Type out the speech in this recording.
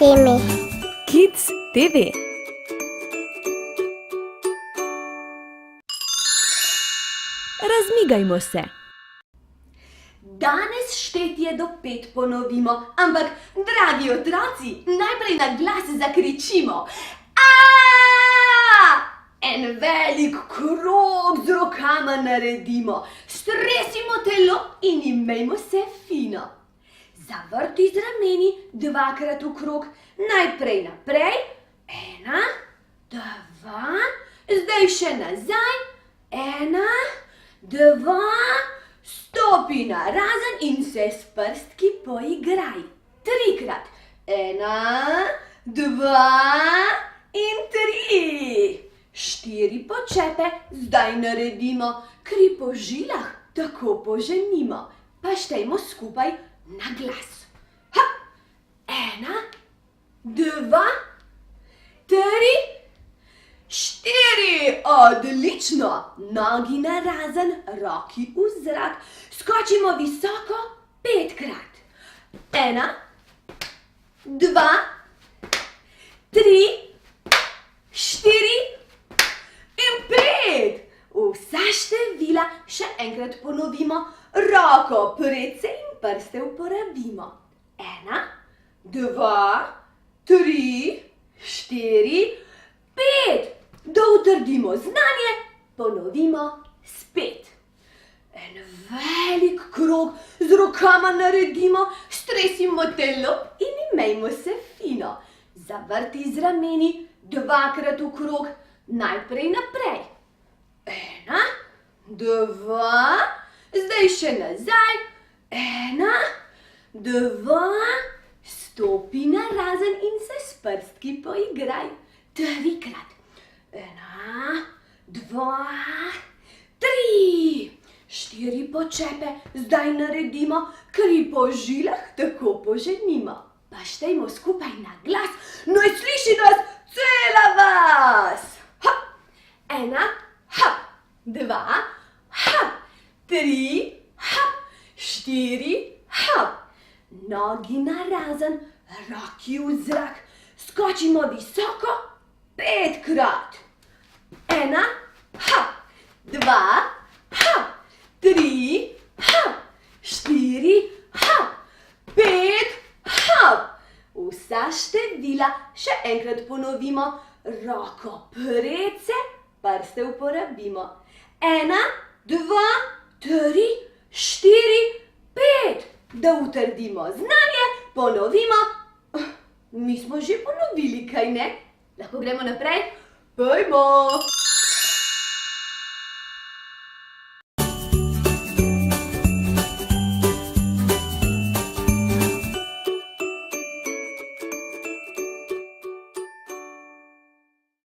insieme. Kids TV. Razmigajmo se. Danes štetje do 5 ponovimo, ampak, dragi otroci, najprej na glas zakričimo. A! En velik krog z rokama naredimo, stresimo telo in imejmo se fino. Zavrti z rameni dvakrat v krog, najprej naprej, 1, 2, zdaj še nazaj, 1, 2, stopi narazen in se s prstki poigraj. 3-krat, 1, 2 in 3. 4 počepe zdaj naredimo, kri po žilah tako poženimo, pa štejmo skupaj na glas. 1, 2, 3, 4, odlično, nogi narazen, roki v zrak, skočimo visoko 5-krat. 1, 2, 3, 4 in 5. Vsa števila še enkrat ponovimo, roko predse in prste uporabimo. 1, 2, 3, 4, 5. Da utrdimo znanje, ponovimo spet. En velik krog z rokama naredimo, stresimo telo in imejmo se fino. Zavrti z rameni dvakrat v krog, najprej naprej. 1, 2, zdaj še nazaj. 1, 2, stopi narazen in se s prstki poigraj. 3-krat. 1, 2, 3. 4 počepe zdaj naredimo, kri po žilah tako poženimo. Pa štejmo skupaj na glas, naj sliši nas cela vas. 1, 2, 3, 4, nogi narazen, roki v zrak, skočimo visoko 5-krat. 1, 2, 3, 4, 5, Vsa števila še enkrat ponovimo, roko predse, prste uporabimo. 1, 2, 3, 4, 5. Da utrdimo znanje, ponovimo. Mi smo že ponovili, kaj ne? Lahko gremo naprej? Pojmo!